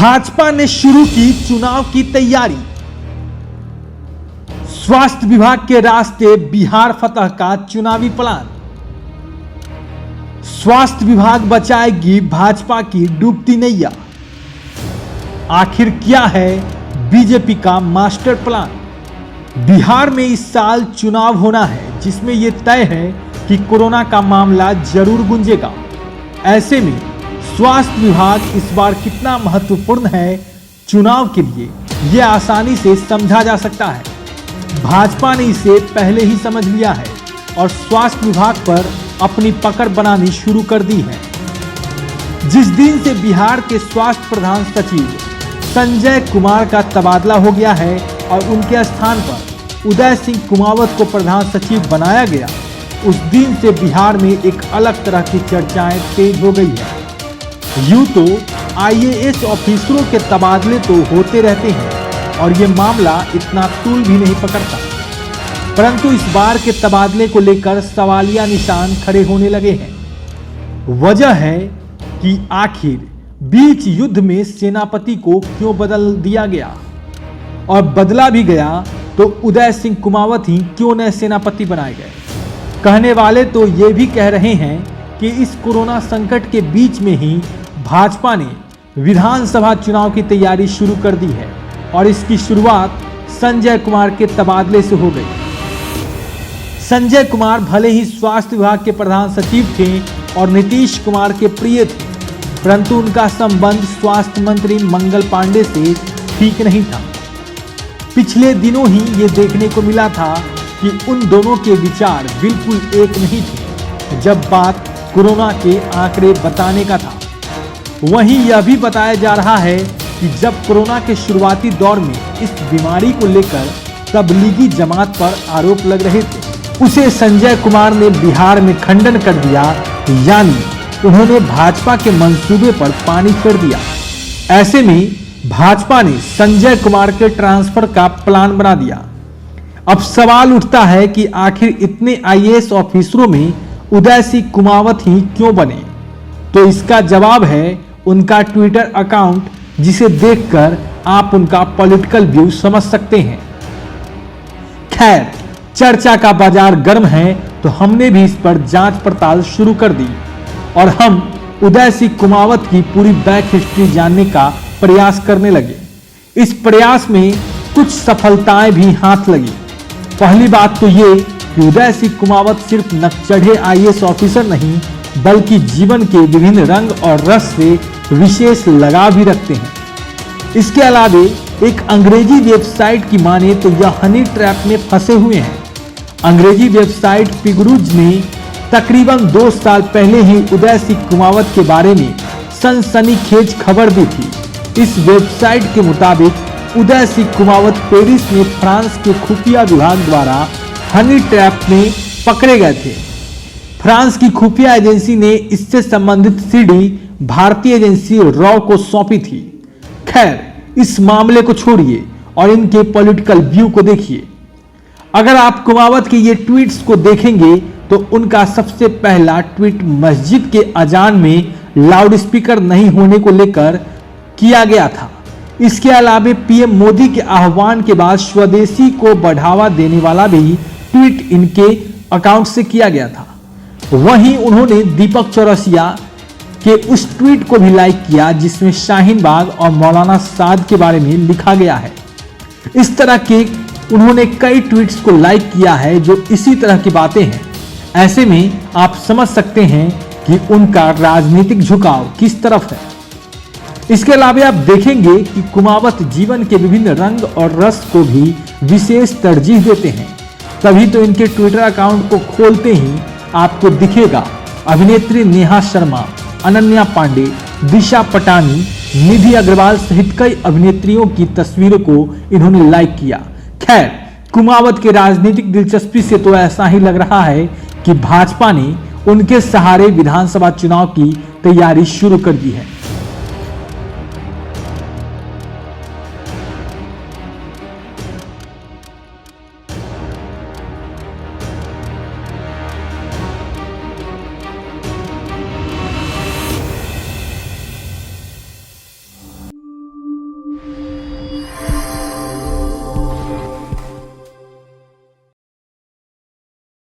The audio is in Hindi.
भाजपा ने शुरू की चुनाव की तैयारी। स्वास्थ्य विभाग के रास्ते बिहार फतह का चुनावी प्लान। स्वास्थ्य विभाग बचाएगी भाजपा की डूबती नैया। आखिर क्या है बीजेपी का मास्टर प्लान? बिहार में इस साल चुनाव होना है, जिसमें यह तय है कि कोरोना का मामला जरूर गूंजेगा। ऐसे में स्वास्थ्य विभाग इस बार कितना महत्वपूर्ण है चुनाव के लिए, यह आसानी से समझा जा सकता है। भाजपा ने इसे पहले ही समझ लिया है और स्वास्थ्य विभाग पर अपनी पकड़ बनानी शुरू कर दी है। जिस दिन से बिहार के स्वास्थ्य प्रधान सचिव संजय कुमार का तबादला हो गया है और उनके स्थान पर उदय सिंह कुमावत को प्रधान सचिव बनाया गया, उस दिन से बिहार में एक अलग तरह की चर्चाएं तेज हो गई है। यूं तो आईएएस ऑफिसरों के तबादले तो होते रहते हैं और ये मामला इतना तूल भी नहीं पकड़ता, परंतु इस बार के तबादले को लेकर सवालिया निशान खड़े होने लगे हैं। वजह है कि आखिर बीच युद्ध में सेनापति को क्यों बदल दिया गया, और बदला भी गया तो उदय सिंह कुमावत ही क्यों नए सेनापति बनाए गए। कहने वाले तो ये भी कह रहे हैं कि इस कोरोना संकट के बीच में ही भाजपा ने विधानसभा चुनाव की तैयारी शुरू कर दी है और इसकी शुरुआत संजय कुमार के तबादले से हो गई। संजय कुमार भले ही स्वास्थ्य विभाग के प्रधान सचिव थे और नीतीश कुमार के प्रिय थे, परंतु उनका संबंध स्वास्थ्य मंत्री मंगल पांडे से ठीक नहीं था। पिछले दिनों ही ये देखने को मिला था कि उन दोनों के विचार बिल्कुल एक नहीं थे जब बात कोरोना के आंकड़े बताने का था। वहीं यह भी बताया जा रहा है कि जब कोरोना के शुरुआती दौर में इस बीमारी को लेकर तबलीगी जमात पर आरोप लग रहे थे, उसे संजय कुमार ने बिहार में खंडन कर दिया, यानी उन्होंने भाजपा के मंसूबे पर पानी फेर दिया। ऐसे में भाजपा ने संजय कुमार के ट्रांसफर का प्लान बना दिया। अब सवाल उठता है कि आखिर इतने आईएएस ऑफिसरों में उदय सिंह कुमावत ही क्यों बने? तो इसका जवाब है उनका ट्विटर अकाउंट, जिसे देखकर आप उनका पॉलिटिकल व्यू समझ सकते हैं। खैर, चर्चा का बाजार गर्म है तो हमने भी इस पर जांच पड़ताल शुरू कर दी और हम उदय सिंह कुमावत की पूरी बैक हिस्ट्री जानने का प्रयास करने लगे। इस प्रयास में कुछ सफलताएं भी हाथ लगी। पहली बात तो ये कि उदय सिंह कुमावत सिर्फ नकचढ़े आईएएस ऑफिसर नहीं, बल्कि जीवन के विभिन्न रंग और रस से विशेष लगाव भी रखते हैं। इसके अलावे एक अंग्रेजी वेबसाइट की माने तो यह हनी ट्रैप में फंसे हुए हैं। अंग्रेजी वेबसाइट पिगरूज ने तकरीबन 2 साल पहले ही उदय सिंह कुमावत के बारे में सनसनीखेज खबर दी थी। इस वेबसाइट के मुताबिक उदय सिंह कुमावत पेरिस में फ्रांस के खुफिया विभाग द्वारा हनी ट्रैप में पकड़े गए थे। फ्रांस की खुफिया एजेंसी ने इससे संबंधित सीडी भारतीय एजेंसी रॉ को सौंपी थी। खैर, इस मामले को छोड़िए और इनके पॉलिटिकल व्यू को देखिए। अगर आप कुमावत के ये ट्वीट्स को देखेंगे तो उनका सबसे पहला ट्वीट मस्जिद के अजान में लाउडस्पीकर नहीं होने को लेकर किया गया था। इसके अलावा पीएम मोदी के आह्वान के बाद स्वदेशी को बढ़ावा देने वाला भी ट्वीट इनके अकाउंट से किया गया था। वहीं उन्होंने दीपक चौरसिया के उस ट्वीट को भी लाइक किया जिसमें शाहीन बाग और मौलाना साद के बारे में लिखा गया है। इस तरह के उन्होंने कई ट्वीट्स को लाइक किया है जो इसी तरह की बातें हैं। ऐसे में आप समझ सकते हैं कि उनका राजनीतिक झुकाव किस तरफ है। इसके अलावा आप देखेंगे कि कुमावत जीवन के विभिन्न रंग और रस को भी विशेष तरजीह देते हैं। तभी तो इनके ट्विटर अकाउंट को खोलते ही आपको दिखेगा अभिनेत्री नेहा शर्मा, अनन्या पांडे, दिशा पटानी, निधि अग्रवाल सहित कई अभिनेत्रियों की तस्वीरों को इन्होंने लाइक किया। खैर, कुमावत के राजनीतिक दिलचस्पी से तो ऐसा ही लग रहा है कि भाजपा ने उनके सहारे विधानसभा चुनाव की तैयारी शुरू कर दी है।